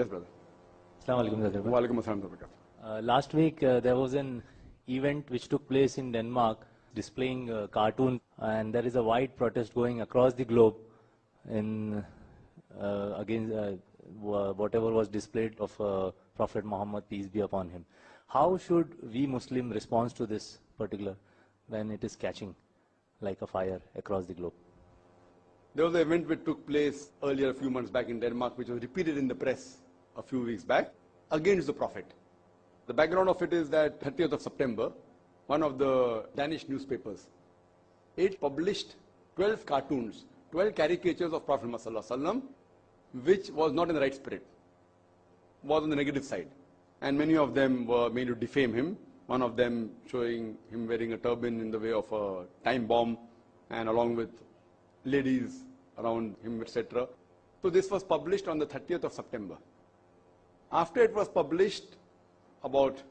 Yes, brother. Assalamu alaikum, Zakir. Walaikum assalam, Dr. Last week there was an event which took place in Denmark displaying cartoon, and there is a wide protest going across the globe in against whatever was displayed of Prophet Muhammad, peace be upon him. How should we Muslims respond to this particular when it is catching like a fire across the globe? There was an event which took place earlier a few months back in Denmark, which was repeated in the press a few weeks back, against the Prophet. The background of it is that 30th of September, one of the Danish newspapers, it published 12 cartoons, 12 caricatures of Prophet Muhammad, which was not in the right spirit, was on the negative side. And many of them were made to defame him. One of them showing him wearing a turban in the way of a time bomb, and along with ladies around him, etc. So this was published on the 30th of September. After it was published, about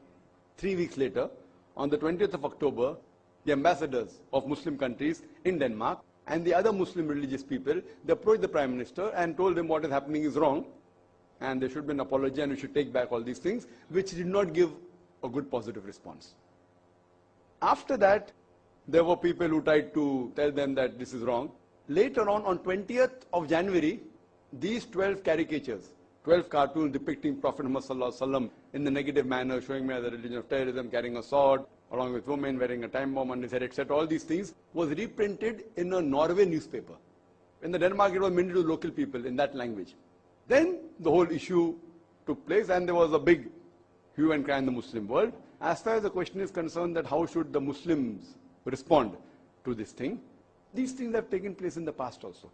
3 weeks later, on the 20th of October, the ambassadors of Muslim countries in Denmark and the other Muslim religious people, they approached the Prime Minister and told him what is happening is wrong, and there should be an apology and we should take back all these things, which did not give a good positive response. After that, there were people who tried to tell them that this is wrong. Later on 20th of January, these 12 caricatures, 12 cartoons depicting Prophet Muhammad in the negative manner, showing me as a religion of terrorism, carrying a sword, along with women, wearing a time bomb on his head, etc. All these things was reprinted in a Norway newspaper. In the Denmark, it was mainly to local people in that language. Then the whole issue took place, and there was a big hue and cry in the Muslim world. As far as the question is concerned that how should the Muslims respond to this thing, these things have taken place in the past also.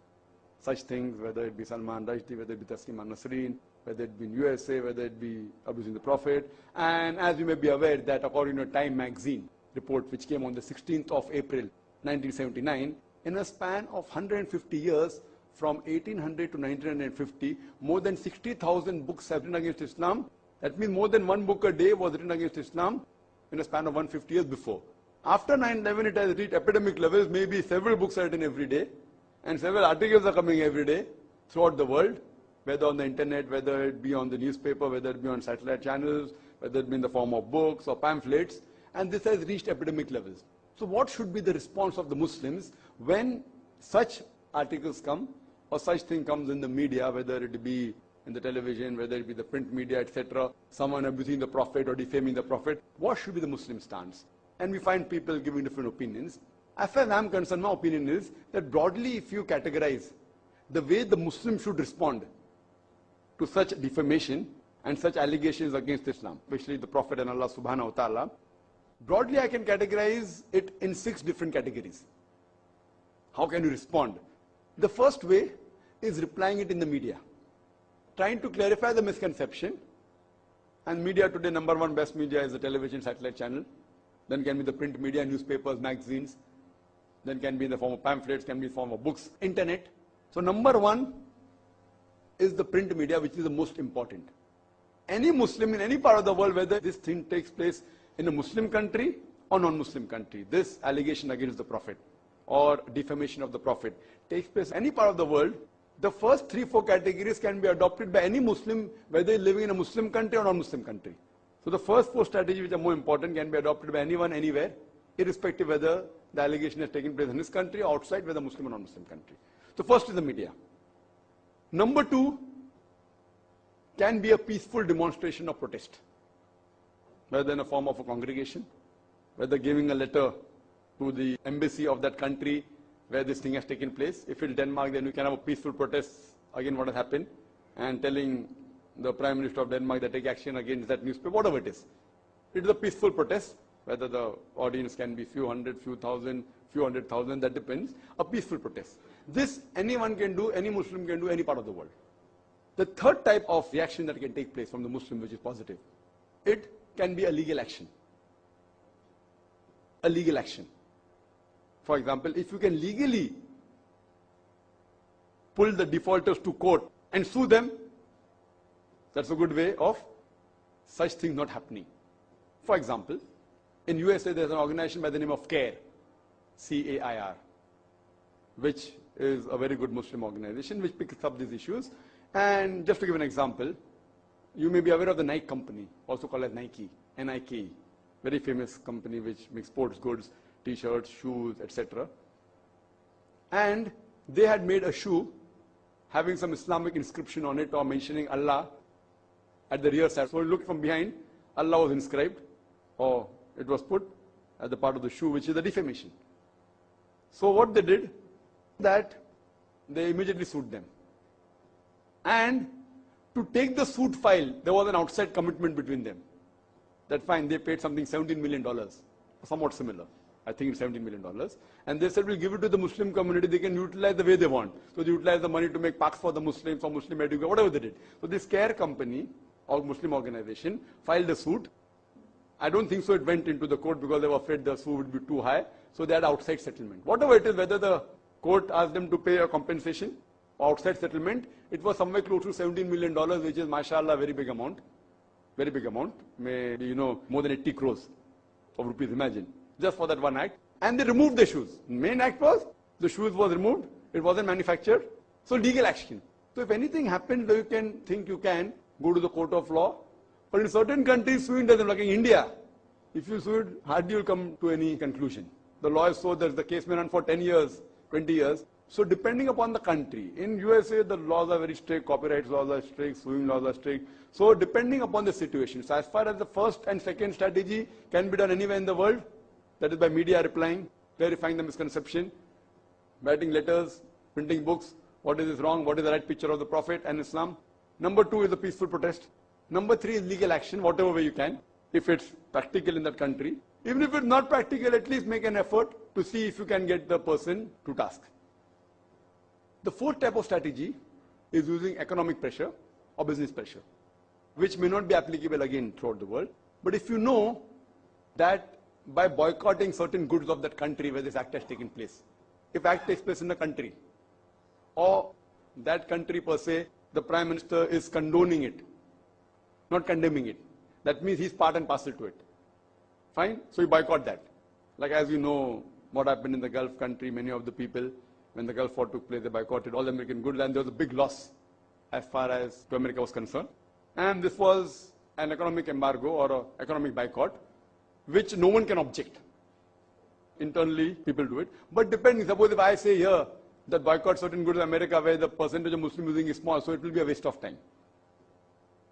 Such things, whether it be Salman Rushdie, whether it be Taslim al-Nasreen, whether it be in USA, whether it be abusing the Prophet. And as you may be aware that according to a Time magazine report which came on the 16th of April 1979, in a span of 150 years, from 1800 to 1950, more than 60,000 books have been written against Islam. That means more than one book a day was written against Islam in a span of 150 years before. After 9/11, it has reached epidemic levels. Maybe several books are written every day, and several articles are coming every day throughout the world, whether on the internet, whether it be on the newspaper, whether it be on satellite channels, whether it be in the form of books or pamphlets, and this has reached epidemic levels. So what should be the response of the Muslims when such articles come or such thing comes in the media, whether it be in the television, whether it be the print media, etc., someone abusing the Prophet or defaming the Prophet? What should be the Muslim stance? And we find people giving different opinions. As far as I am concerned, my opinion is that broadly, if you categorize the way the Muslim should respond to such defamation and such allegations against Islam, especially the Prophet and Allah subhanahu wa ta'ala, broadly I can categorize it in 6 different categories. How can you respond? The first way is replying it in the media, trying to clarify the misconception. And media today, number one best media is the television, satellite channel. Then can be the print media, newspapers, magazines. Then can be in the form of pamphlets, can be in the form of books, internet. So number one is the print media, which is the most important. Any Muslim in any part of the world, whether this thing takes place in a Muslim country or non-Muslim country, this allegation against the Prophet or defamation of the Prophet takes place in any part of the world, the first 3-4 categories can be adopted by any Muslim, whether living in a Muslim country or non-Muslim country. So the first 4 strategies which are more important can be adopted by anyone, anywhere, irrespective whether the allegation has taken place in his country or outside, whether Muslim or non-Muslim country. So first is the media. Number 2 can be a peaceful demonstration of protest, whether in a form of a congregation, whether giving a letter to the embassy of that country where this thing has taken place. If it's Denmark, then we can have a peaceful protest against what has happened and telling the Prime Minister of Denmark that take action against that newspaper, whatever it is. It is a peaceful protest, whether the audience can be few hundred, few thousand, few 100,000, that depends. A peaceful protest. This anyone can do, any Muslim can do, any part of the world. The third type of reaction that can take place from the Muslim, which is positive, it can be a legal action. A legal action. For example, if you can legally pull the defaulters to court and sue them, that's a good way of such things not happening. For example, in USA there's an organization by the name of CAIR, C-A-I-R, which is a very good Muslim organization which picks up these issues. And just to give an example, You may be aware of the Nike company, also called as Nike, Nike, very famous company which makes sports goods, t-shirts, shoes, etc. And they had made a shoe having some Islamic inscription on it or mentioning Allah at the rear side. So you look from behind, Allah was inscribed, or it was put at the part of the shoe, which is a defamation. So what they did, that they immediately sued them. And to take the suit file, there was an outside commitment between them. That fine, they paid something $17 million, somewhat similar. I think it's $17 million. And they said, we'll give it to the Muslim community, they can utilize the way they want. So they utilize the money to make parks for the Muslims or Muslim education, whatever they did. So this care company or Muslim organization filed a suit. I don't think so it went into the court because they were afraid the suit would be too high. So they had outside settlement. Whatever it is, whether the court asked them to pay a compensation or outside settlement, it was somewhere close to $17 million, which is, mashallah, a very big amount. Very big amount. Maybe, you know, more than 80 crores of rupees, imagine. Just for that one act. And they removed the shoes. Main act was, the shoes was removed. It wasn't manufactured. So legal action. So if anything happens, you can think you can go to the court of law. But in certain countries, suing doesn't, like in India, if you sue it, hardly you'll come to any conclusion. The law is so that the case may run for 10 years, 20 years. So depending upon the country, in USA, the laws are very strict, copyright laws are strict, suing laws are strict. So depending upon the situation. So as far as the first and second strategy can be done anywhere in the world, that is by media replying, clarifying the misconception, writing letters, printing books, what is wrong, what is the right picture of the Prophet and Islam. Number 2 is the peaceful protest. Number 3 is legal action, whatever way you can, if it's practical in that country. Even if it's not practical, at least make an effort to see if you can get the person to task. The fourth type of strategy is using economic pressure or business pressure, which may not be applicable again throughout the world. But if you know that by boycotting certain goods of that country where this act has taken place, if act takes place in a country, or that country per se, the Prime Minister is condoning it, not condemning it. That means he's part and parcel to it. Fine? So you boycott that. Like as you know, what happened in the Gulf country, many of the people, when the Gulf War took place, they boycotted all the American goods, and there was a big loss as far as to America was concerned. And this was an economic embargo or an economic boycott, which no one can object. Internally, people do it. But depending, suppose if I say here that boycott certain goods in America where the percentage of Muslim using is small, so it will be a waste of time.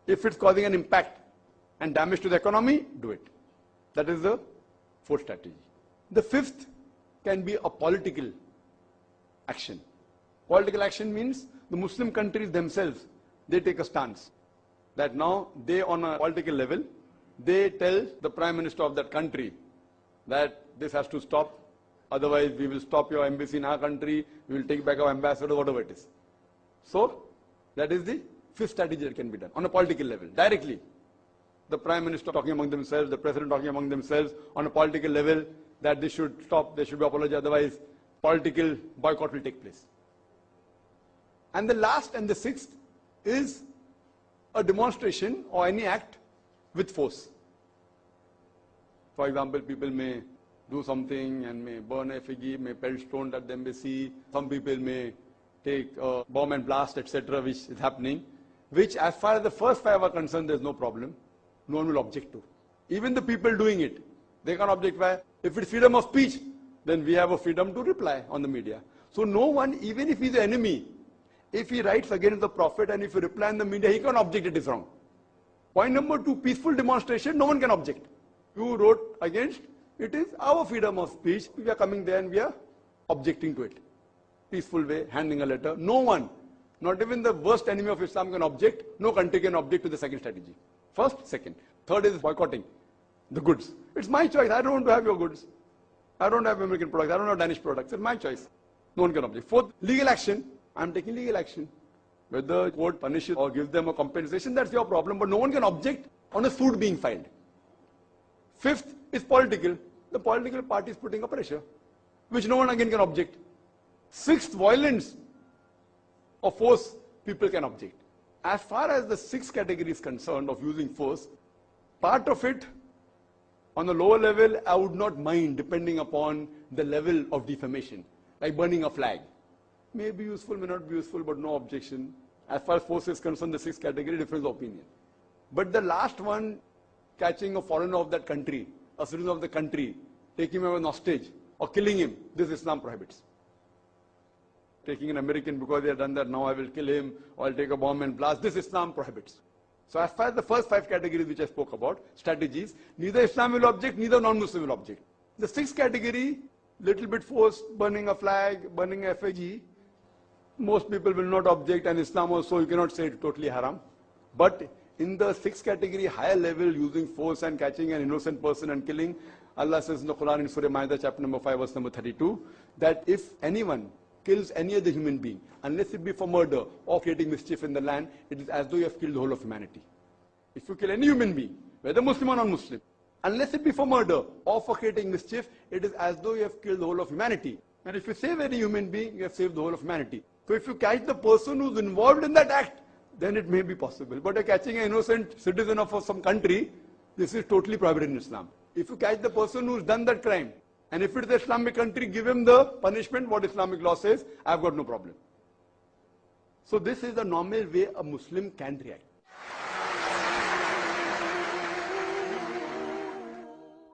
If it's causing an impact and damage to the economy, do it. That is the fourth strategy. The fifth can be a political action. Political action means the Muslim countries themselves, they take a stance that now they on a political level, they tell the Prime Minister of that country that this has to stop, otherwise we will stop your embassy in our country, we will take back our ambassador, whatever it is. So that is the fifth strategy that can be done on a political level, directly. The Prime Minister talking among themselves, the President talking among themselves on a political level that they should stop, they should be apologized, otherwise political boycott will take place. And the last and the sixth is a demonstration or any act with force. For example, people may do something and may burn effigy, may pelt stones at the embassy. Some people may take a bomb and blast, etc., which is happening, which as far as the first 5 are concerned, there's no problem. No one will object to. Even the people doing it, they can't object. Why? If it's freedom of speech, then we have a freedom to reply on the media. So no one, even if he's the enemy, if he writes against the Prophet and if he reply in the media, he can't object it is wrong. Point number 2, peaceful demonstration, no one can object. You wrote against, it is our freedom of speech. We are coming there and we are objecting to it. Peaceful way, handing a letter. No one, not even the worst enemy of Islam can object. No country can object to the second strategy. First, second. Third is boycotting the goods. It's my choice. I don't want to have your goods. I don't have American products. I don't have Danish products. It's my choice. No one can object. Fourth, legal action. I'm taking legal action. Whether the court punishes or gives them a compensation, that's your problem. But no one can object on a suit being filed. Fifth is political. The political party is putting a pressure, which no one again can object. Sixth, violence or force, people can object. As far as the sixth category is concerned of using force, part of it on the lower level, I would not mind depending upon the level of defamation, like burning a flag. May be useful, may not be useful, but no objection. As far as force is concerned, the sixth category, difference of opinion. But the last one, catching a foreigner of that country, a citizen of the country, taking him as an hostage or killing him, this Islam prohibits. Taking an American because they have done that, now I will kill him, or I'll take a bomb and blast, this Islam prohibits. So as far as the first 5 categories which I spoke about, strategies, neither Islam will object, neither non-Muslim will object. The 6th category, little bit force, burning a flag, burning a effigy, most people will not object, and Islam also, you cannot say it's totally haram. But in the 6th category, higher level, using force and catching an innocent person and killing, Allah says in the Quran in Surah Ma'idah chapter number 5 verse number 32, that if anyone kills any other human being, unless it be for murder or creating mischief in the land, it is as though you have killed the whole of humanity. If you kill any human being, whether Muslim or non-Muslim, unless it be for murder or for creating mischief, it is as though you have killed the whole of humanity. And if you save any human being, you have saved the whole of humanity. So if you catch the person who's involved in that act, then it may be possible. But catching an innocent citizen of some country, this is totally prohibited in Islam. If you catch the person who's done that crime, and if it's an Islamic country, give him the punishment, what Islamic law says, I've got no problem. So this is the normal way a Muslim can react.